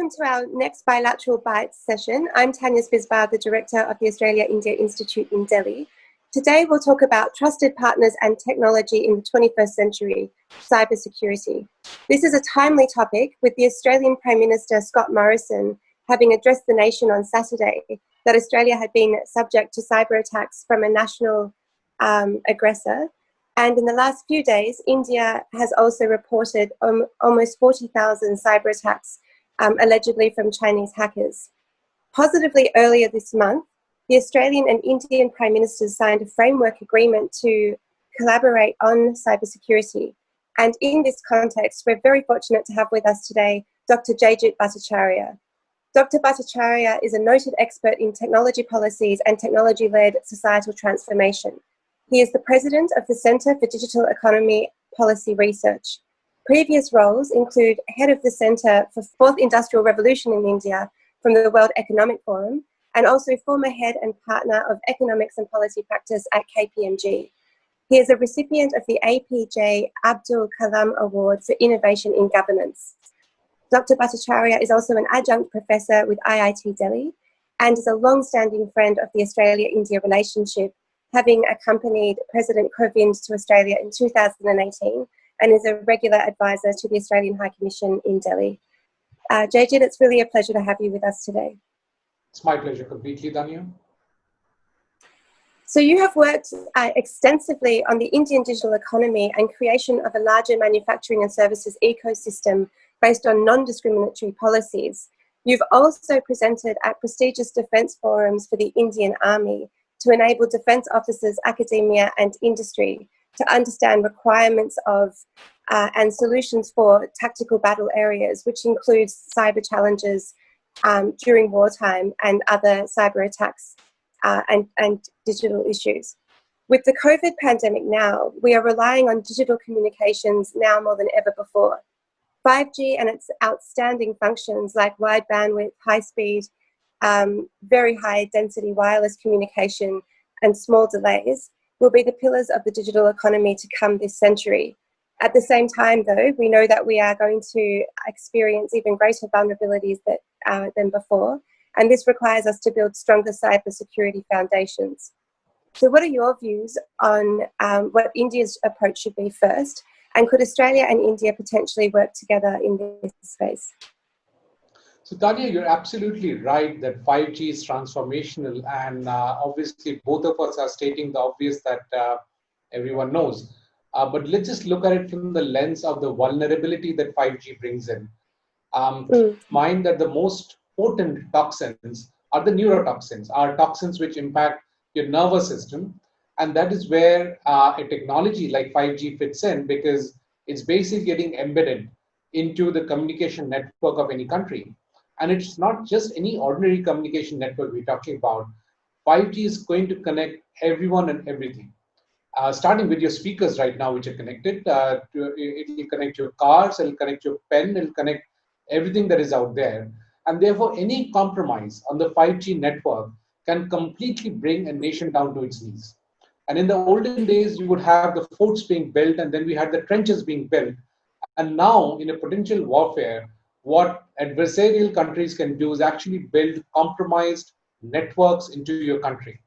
welcome to our next Bilateral Bites session. I'm Tanya Spisbar, the Director of the Australia-India Institute in Delhi. Today we'll talk about trusted partners and technology in the 21st century, cybersecurity. This is a timely topic, with the Australian Prime Minister Scott Morrison having addressed the nation on Saturday that Australia had been subject to cyber attacks from a national aggressor. And in the last few days, India has also reported almost 40,000 cyber attacks allegedly from Chinese hackers. Positively, earlier this month, the Australian and Indian Prime Ministers signed a framework agreement to collaborate on cybersecurity. And in this context, we're very fortunate to have with us today Dr. Jayjit Bhattacharya. Dr. Bhattacharya is a noted expert in technology policies and technology-led societal transformation. He is the president of the Centre for Digital Economy Policy Research. Previous roles include head of the Centre for Fourth Industrial Revolution in India from the World Economic Forum, and also former head and partner of economics and policy practice at KPMG. He is a recipient of the APJ Abdul Kalam Award for Innovation in Governance. Dr. Bhattacharya is also an adjunct professor with IIT Delhi and is a long-standing friend of the Australia-India relationship, having accompanied President Kovind to Australia in 2018 and is a regular advisor to the Australian High Commission in Delhi. Jayjit, it's really a pleasure to have you with us today. It's my pleasure completely, Tanya. So you have worked extensively on the Indian digital economy and creation of a larger manufacturing and services ecosystem based on non-discriminatory policies. You've also presented at prestigious defence forums for the Indian Army to enable defence officers, academia and industry to understand requirements of and solutions for tactical battle areas, which includes cyber challenges during wartime and other cyber attacks and digital issues. With the COVID pandemic now, we are relying on digital communications now more than ever before. 5G and its outstanding functions like wide bandwidth, high speed, very high density wireless communication and small delays will be the pillars of the digital economy to come this century. At the same time, though, we know that we are going to experience even greater vulnerabilities than before, and this requires us to build stronger cybersecurity foundations. So what are your views on what India's approach should be first, and could Australia and India potentially work together in this space? So Tanya, you're absolutely right that 5G is transformational, and obviously both of us are stating the obvious that everyone knows. But let's just look at it from the lens of the vulnerability that 5G brings in. Mind that the most potent toxins are the neurotoxins, are toxins which impact your nervous system. And that is where a technology like 5G fits in, because it's basically getting embedded into the communication network of any country. And it's not just any ordinary communication network we're talking about. 5G is going to connect everyone and everything. Starting with your speakers right now, which are connected, it will connect your cars, it will connect your pen, it will connect everything that is out there. And therefore, any compromise on the 5G network can completely bring a nation down to its knees. And in the olden days, you would have the forts being built, and then we had the trenches being built. And now, in a potential warfare, what adversarial countries can do is actually build compromised networks into your country.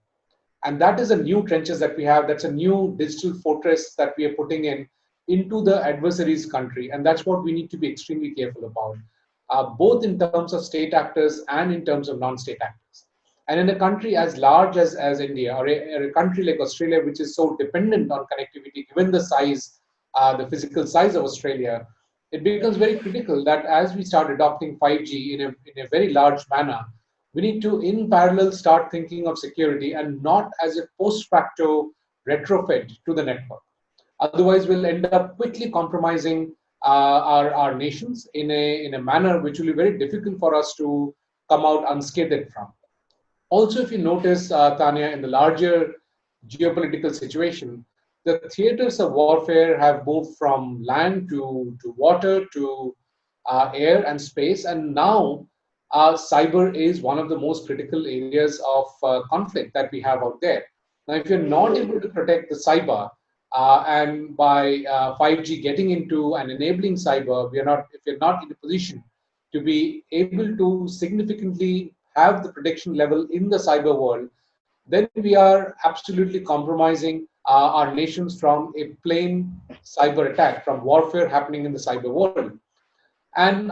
And that is a new trenches that we have. That's a new digital fortress that we are putting into the adversary's country. And that's what we need to be extremely careful about, both in terms of state actors and in terms of non-state actors. And in a country as large as India, or a country like Australia, which is so dependent on connectivity, given the size, the physical size of Australia, it becomes very critical that as we start adopting 5G in a very large manner, we need to, in parallel, start thinking of security and not as a post facto retrofit to the network. Otherwise, we'll end up quickly compromising our nations in a manner which will be very difficult for us to come out unscathed from. Also, if you notice, Tanya, in the larger geopolitical situation, the theaters of warfare have moved from land to water to air and space, and now cyber is one of the most critical areas of conflict that we have out there. Now, if you're not able to protect the cyber, and by 5G getting into and enabling cyber, if you're not in a position to be able to significantly have the protection level in the cyber world, then we are absolutely compromising our nations from a plain cyber attack, from warfare happening in the cyber world. And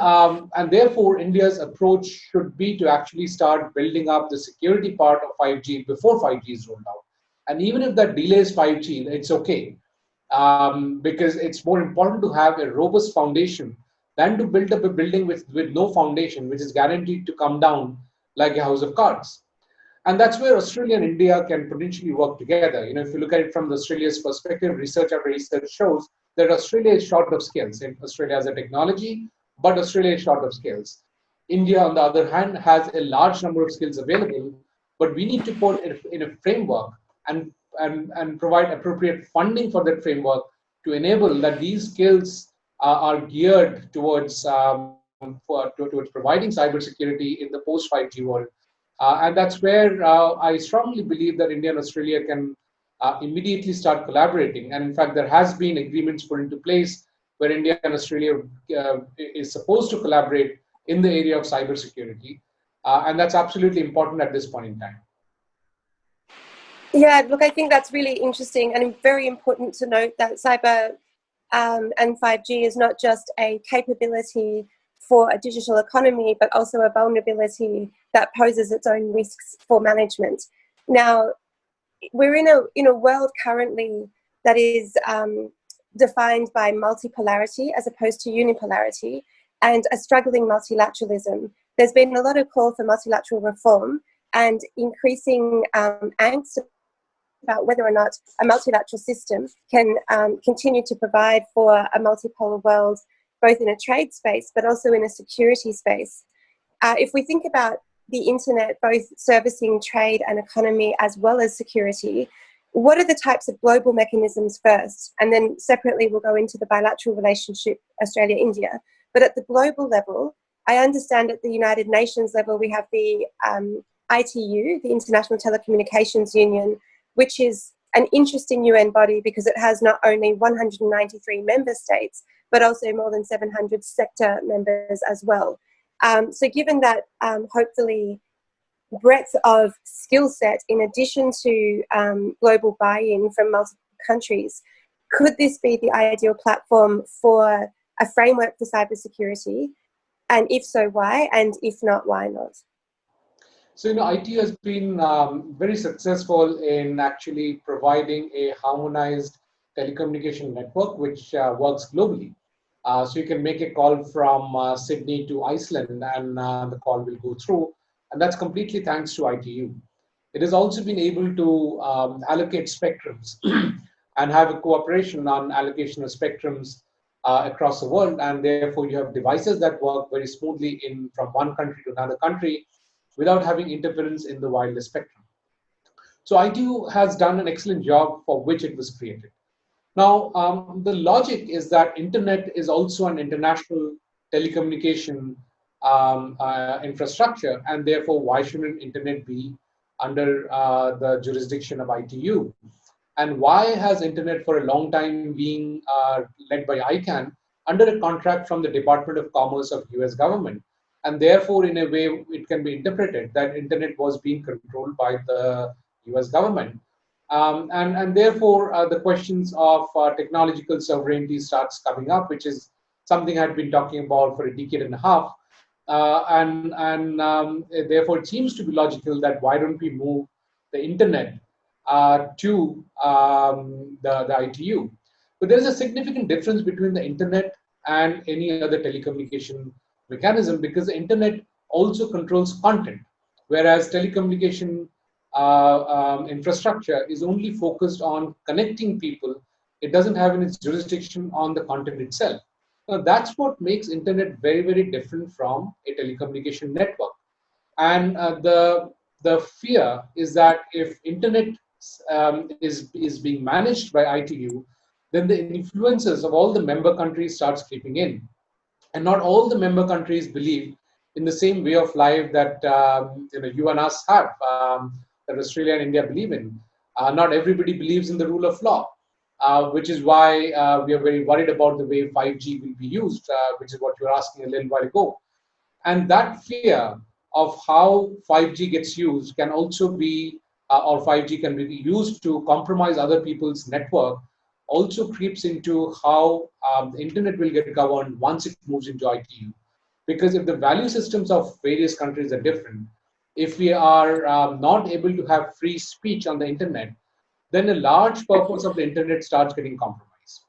therefore, India's approach should be to actually start building up the security part of 5G before 5G is rolled out. And even if that delays 5G, it's okay, because it's more important to have a robust foundation than to build up a building with no foundation, which is guaranteed to come down like a house of cards. And that's where Australia and India can potentially work together. You know, if you look at it from Australia's perspective, research after research shows that Australia is short of skills. And Australia has a technology, but Australia is short of skills. India, on the other hand, has a large number of skills available, but we need to put it in a framework and provide appropriate funding for that framework to enable that these skills are geared towards towards providing cybersecurity in the post 5G world. And that's where I strongly believe that India and Australia can immediately start collaborating. And in fact, there has been agreements put into place where India and Australia is supposed to collaborate in the area of cybersecurity. And that's absolutely important at this point in time. Yeah, look, I think that's really interesting and very important to note that cyber and 5G is not just a capability for a digital economy, but also a vulnerability that poses its own risks for management. Now, we're in a world currently that is defined by multipolarity as opposed to unipolarity and a struggling multilateralism. There's been a lot of call for multilateral reform and increasing angst about whether or not a multilateral system can continue to provide for a multipolar world, both in a trade space, but also in a security space. If we think about the internet, both servicing trade and economy as well as security, what are the types of global mechanisms first? And then separately, we'll go into the bilateral relationship, Australia-India. But at the global level, I understand at the United Nations level, we have the ITU, the International Telecommunications Union, which is an interesting UN body because it has not only 193 member states, but also more than 700 sector members as well. So given that hopefully breadth of skill set in addition to global buy-in from multiple countries, could this be the ideal platform for a framework for cybersecurity? And if so, why? And if not, why not? So, ITU has been very successful in actually providing a harmonized telecommunication network which works globally. So you can make a call from Sydney to Iceland and the call will go through. And that's completely thanks to ITU. It has also been able to allocate spectrums and have a cooperation on allocation of spectrums across the world. And therefore, you have devices that work very smoothly from one country to another country without having interference in the wireless spectrum. So ITU has done an excellent job for which it was created. Now, the logic is that internet is also an international telecommunication infrastructure, and therefore, why shouldn't internet be under the jurisdiction of ITU? And why has internet for a long time been led by ICANN under a contract from the Department of Commerce of US government? And therefore, in a way, it can be interpreted that internet was being controlled by the US government. And therefore, the questions of technological sovereignty starts coming up, which is something I've been talking about for a decade and a half. Therefore, it seems to be logical that why don't we move the internet to the ITU? But there is a significant difference between the internet and any other telecommunication mechanism because the internet also controls content, whereas telecommunication infrastructure is only focused on connecting people. It doesn't have in its jurisdiction on the content itself. Now, that's what makes internet very, very different from a telecommunication network. And the fear is that if internet is being managed by ITU, then the influences of all the member countries starts creeping in. And not all the member countries believe in the same way of life that you and us have, that Australia and India believe in. Not everybody believes in the rule of law, which is why we are very worried about the way 5G will be used, which is what you were asking a little while ago. And that fear of how 5G gets used can also be, or 5G can be used to compromise other people's network, also creeps into how the internet will get governed once it moves into ITU. Because if the value systems of various countries are different, if we are not able to have free speech on the internet, then a large purpose of the internet starts getting compromised.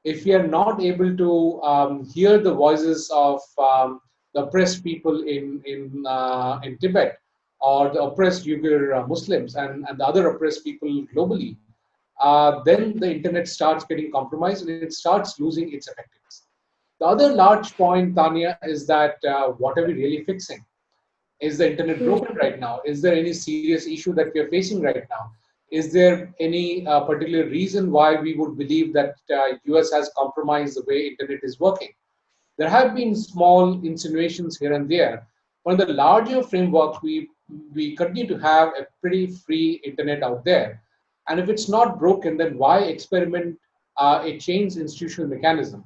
If we are not able to hear the voices of the oppressed people in Tibet, or the oppressed Uyghur Muslims, and the other oppressed people globally, then the internet starts getting compromised and it starts losing its effectiveness. The other large point, Tanya, is that what are we really fixing? Is the internet broken right now? Is there any serious issue that we are facing right now? Is there any particular reason why we would believe that US has compromised the way internet is working? There have been small insinuations here and there. But in the larger framework, we continue to have a pretty free internet out there. And if it's not broken, then why experiment a change institutional mechanism?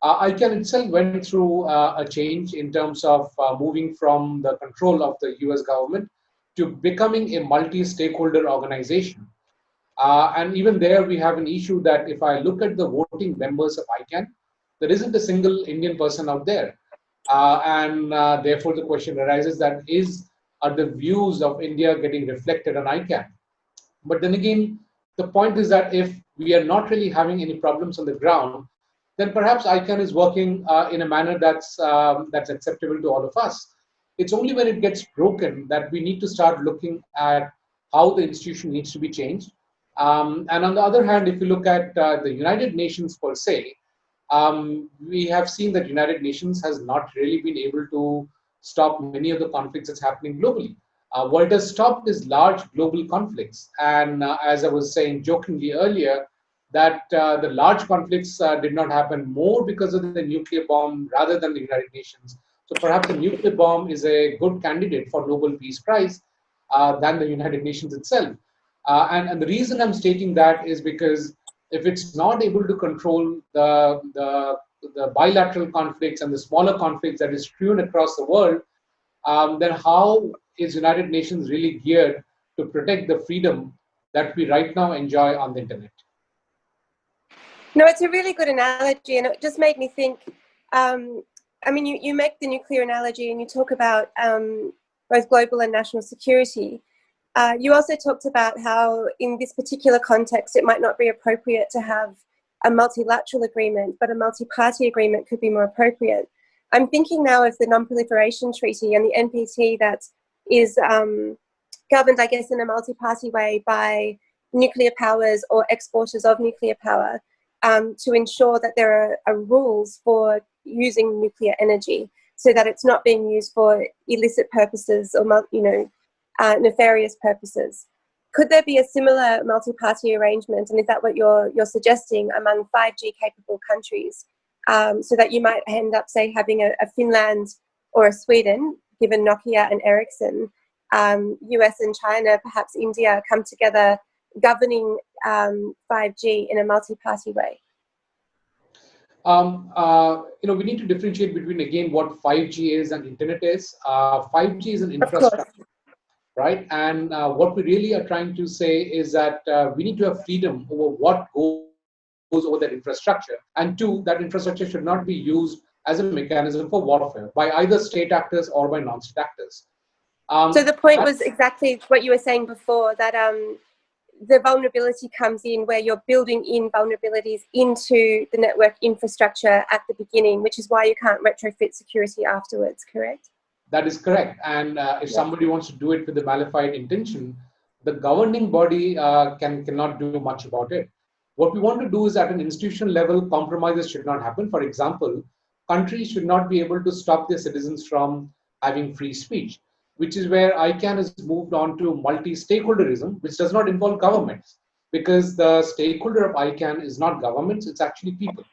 ICANN itself went through a change in terms of moving from the control of the US government to becoming a multi-stakeholder organization. And even there, we have an issue that if I look at the voting members of ICANN, there isn't a single Indian person out there. And therefore, the question arises that are the views of India getting reflected on ICANN? But then again, the point is that if we are not really having any problems on the ground, then perhaps ICANN is working in a manner that's acceptable to all of us. It's only when it gets broken that we need to start looking at how the institution needs to be changed. And on the other hand, if you look at the United Nations per se, we have seen that United Nations has not really been able to stop many of the conflicts that's happening globally. What has stopped is large global conflicts. And as I was saying jokingly earlier, that the large conflicts did not happen more because of the nuclear bomb rather than the United Nations. So perhaps the nuclear bomb is a good candidate for Nobel Peace Prize than the United Nations itself. And the reason I'm stating that is because if it's not able to control the bilateral conflicts and the smaller conflicts that is strewn across the world, then how is United Nations really geared to protect the freedom that we right now enjoy on the internet? No, it's a really good analogy, and it just made me think. I mean, you make the nuclear analogy, and you talk about both global and national security. You also talked about how, in this particular context, it might not be appropriate to have a multilateral agreement, but a multi-party agreement could be more appropriate. I'm thinking now of the Non-Proliferation Treaty and the NPT that is governed, I guess, in a multi-party way by nuclear powers or exporters of nuclear power, to ensure that there are rules for using nuclear energy so that it's not being used for illicit purposes or, nefarious purposes. Could there be a similar multi-party arrangement, and is that what you're suggesting, among 5G capable countries, so that you might end up, say, having a Finland or a Sweden, given Nokia and Ericsson, US and China, perhaps India, come together governing 5G in a multi-party way? We need to differentiate between, again, what 5G is and internet is. 5G is an infrastructure, right? And what we really are trying to say is that we need to have freedom over what goes over that infrastructure. And two, that infrastructure should not be used as a mechanism for warfare by either state actors or by non-state actors. So the point was exactly what you were saying before, that the vulnerability comes in where you're building in vulnerabilities into the network infrastructure at the beginning, which is why you can't retrofit security afterwards, correct? That is correct. And if somebody wants to do it with a malified intention, the governing body cannot do much about it. What we want to do is, at an institutional level, compromises should not happen. For example, countries should not be able to stop their citizens from having free speech, which is where ICANN has moved on to multi-stakeholderism, which does not involve governments, because the stakeholder of ICANN is not governments, it's actually people.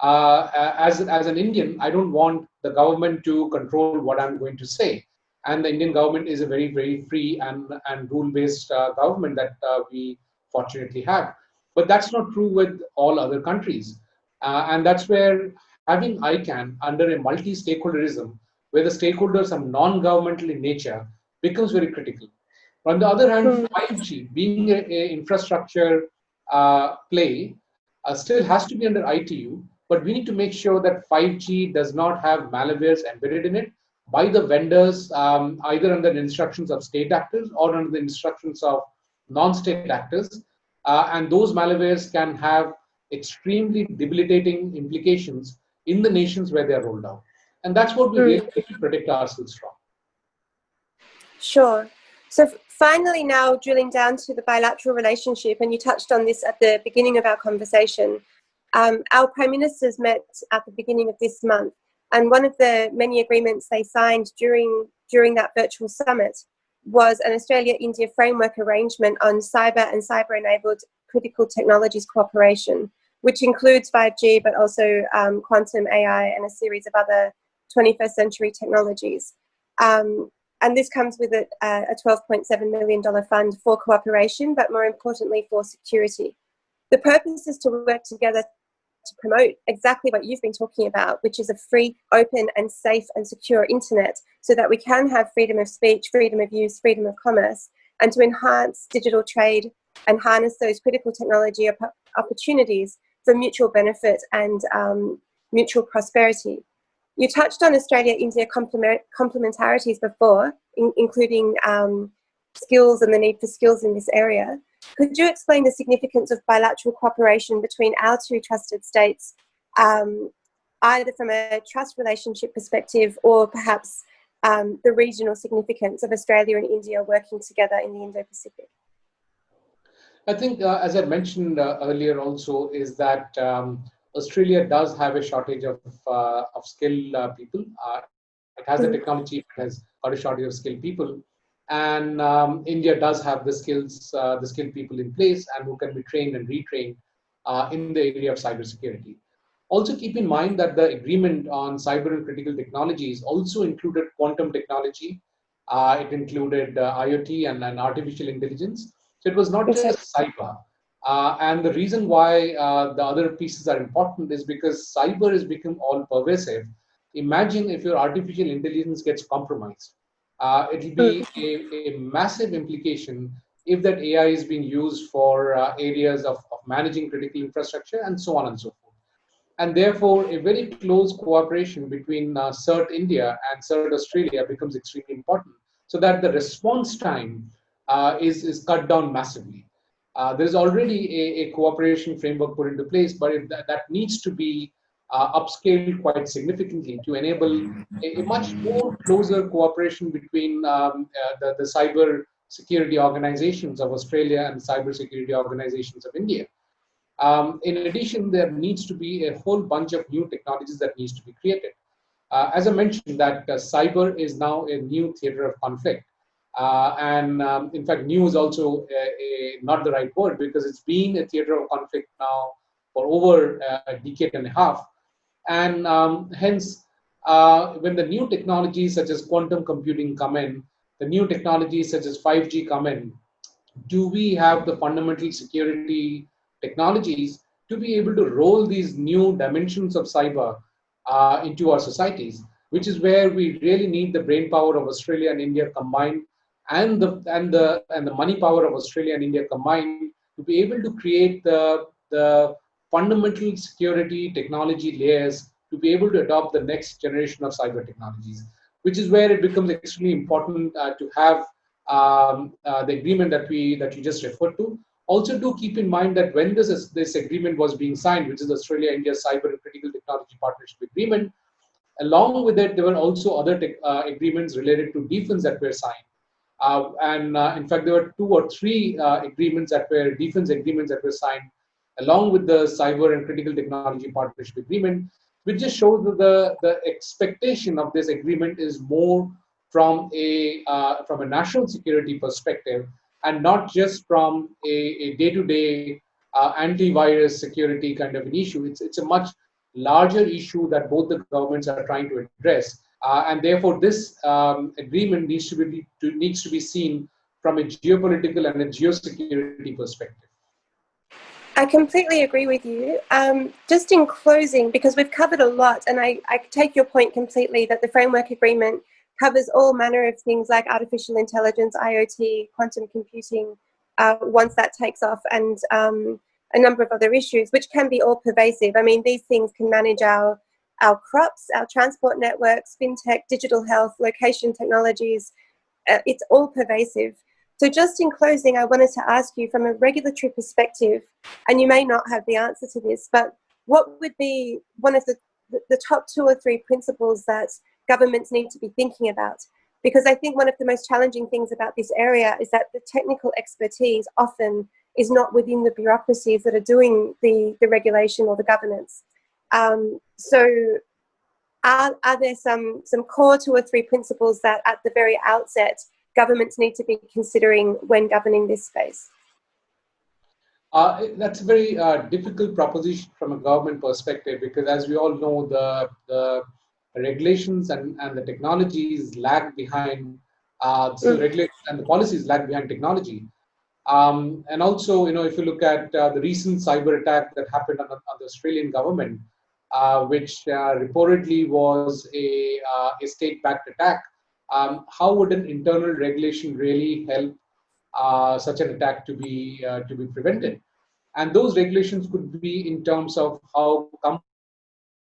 As an Indian, I don't want the government to control what I'm going to say. And the Indian government is a very, very free and rule-based government that we fortunately have. But that's not true with all other countries. And that's where having ICANN under a multi-stakeholderism where the stakeholders are non-governmental in nature, becomes very critical. On the other hand, 5G, being a infrastructure play, still has to be under ITU, but we need to make sure that 5G does not have malwares embedded in it by the vendors, either under the instructions of state actors or under the instructions of non-state actors. And those malwares can have extremely debilitating implications in the nations where they are rolled out. And that's what we really need to protect ourselves from. Sure. So finally now drilling down to the bilateral relationship, and you touched on this at the beginning of our conversation. Our Prime Ministers met at the beginning of this month, and one of the many agreements they signed during that virtual summit was an Australia-India framework arrangement on cyber and cyber-enabled critical technologies cooperation, which includes 5G, but also quantum AI and a series of other 21st century technologies. And this comes with a $12.7 million fund for cooperation, but more importantly for security. The purpose is to work together to promote exactly what you've been talking about, which is a free, open and safe and secure internet, so that we can have freedom of speech, freedom of use, freedom of commerce, and to enhance digital trade and harness those critical technology opportunities for mutual benefit and mutual prosperity. You touched on Australia-India complementarities before, including skills and the need for skills in this area. Could you explain the significance of bilateral cooperation between our two trusted states, either from a trust relationship perspective or perhaps the regional significance of Australia and India working together in the Indo-Pacific? I think, as I mentioned earlier also, is that Australia does have a shortage of skilled people. It has the technology, it has got a shortage of skilled people. And India does have the skilled people in place and who can be trained and retrained in the area of cybersecurity. Also keep in mind that the agreement on cyber and critical technologies also included quantum technology. It included IoT and artificial intelligence. So it was not just cyber. And the reason why the other pieces are important is because cyber has become all pervasive. Imagine if your artificial intelligence gets compromised. It will be a massive implication if that AI is being used for areas of managing critical infrastructure and so on and so forth. And therefore, a very close cooperation between CERT India and CERT Australia becomes extremely important, so that the response time is cut down massively. There's already a cooperation framework put into place, but that needs to be upscaled quite significantly to enable a much more closer cooperation between the cyber security organizations of Australia and cyber security organizations of India. In addition, there needs to be a whole bunch of new technologies that needs to be created. As I mentioned, that cyber is now a new theater of conflict. In fact, new is also not the right word, because it's been a theater of conflict now for over a decade and a half. And hence, when the new technologies such as quantum computing come in, the new technologies such as 5G come in, do we have the fundamental security technologies to be able to roll these new dimensions of cyber into our societies, which is where we really need the brain power of Australia and India combined, and the money power of Australia and India combined, to be able to create the fundamental security technology layers to be able to adopt the next generation of cyber technologies, which is where it becomes extremely important to have the agreement that you just referred to. Also, do keep in mind that when this agreement was being signed, which is Australia-India Cyber and Critical Technology Partnership Agreement, along with it, there were also other agreements related to defense that were signed. In fact, there were 2 or 3 defense agreements that were signed along with the Cyber and Critical Technology Partnership Agreement, which just shows that the expectation of this agreement is more from a national security perspective, and not just from a day-to-day antivirus security kind of an issue. It's a much larger issue that both the governments are trying to address. And therefore, this agreement needs to be seen from a geopolitical and a geosecurity perspective. I completely agree with you. Just in closing, because we've covered a lot, and I take your point completely that the framework agreement covers all manner of things like artificial intelligence, IoT, quantum computing, once that takes off, and a number of other issues, which can be all pervasive. I mean, these things can manage our crops, our transport networks, fintech, digital health, location technologies. It's all pervasive. So just in closing, I wanted to ask you from a regulatory perspective, and you may not have the answer to this, but what would be one of the top 2 or 3 principles that governments need to be thinking about? Because I think one of the most challenging things about this area is that the technical expertise often is not within the bureaucracies that are doing the regulation or the governance. So are there some core 2 or 3 principles that at the very outset governments need to be considering when governing this space? That's a very difficult proposition from a government perspective, because as we all know, the regulations and the technologies lag behind, so the regulations and the policies lag behind technology. And also, if you look at the recent cyber attack that happened on the Australian government, which reportedly was a state-backed attack, how would an internal regulation really help such an attack to be prevented? And those regulations could be in terms of how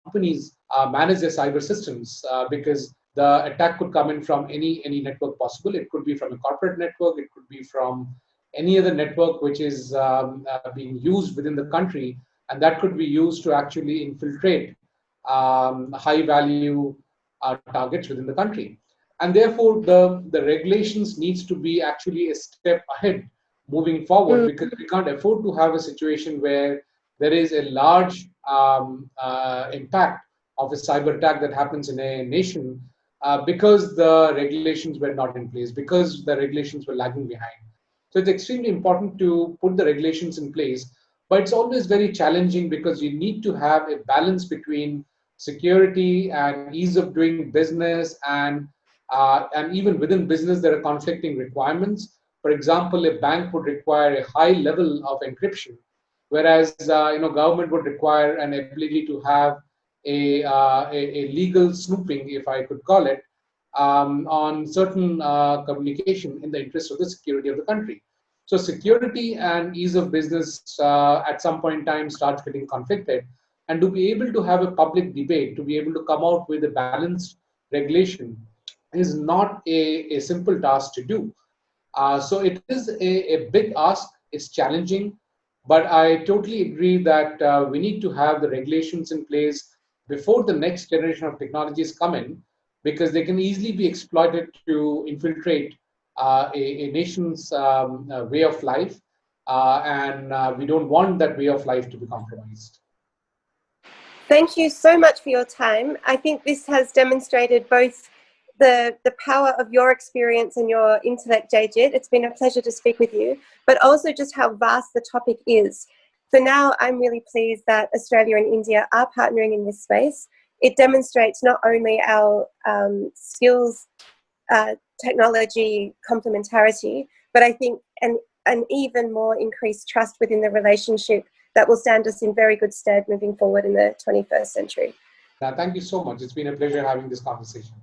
companies manage their cyber systems, because the attack could come in from any network possible. It could be from a corporate network. It could be from any other network which is being used within the country, and that could be used to actually infiltrate high value targets within the country. And therefore, the regulations needs to be actually a step ahead moving forward, because we can't afford to have a situation where there is a large impact of a cyber attack that happens in a nation because the regulations were not in place, because the regulations were lagging behind. So it's extremely important to put the regulations in place, but it's always very challenging because you need to have a balance between security and ease of doing business, and even within business there are conflicting requirements. For example, a bank would require a high level of encryption, whereas government would require an ability to have a legal snooping, if I could call it, on certain communication in the interest of the security of the country. So security and ease of business at some point in time starts getting conflicted, and to be able to have a public debate, to be able to come out with a balanced regulation is not a simple task to do. So it is a big ask. It's challenging, but I totally agree that we need to have the regulations in place before the next generation of technologies come in, because they can easily be exploited to infiltrate a nation's way of life, and we don't want that way of life to be compromised. Thank you so much for your time. I think this has demonstrated both the power of your experience and your intellect, Jayjit. It's been a pleasure to speak with you, but also just how vast the topic is. For now, I'm really pleased that Australia and India are partnering in this space. It demonstrates not only our skills, technology complementarity, but I think an even more increased trust within the relationship that will stand us in very good stead moving forward in the 21st century. Thank you so much. It's been a pleasure having this conversation.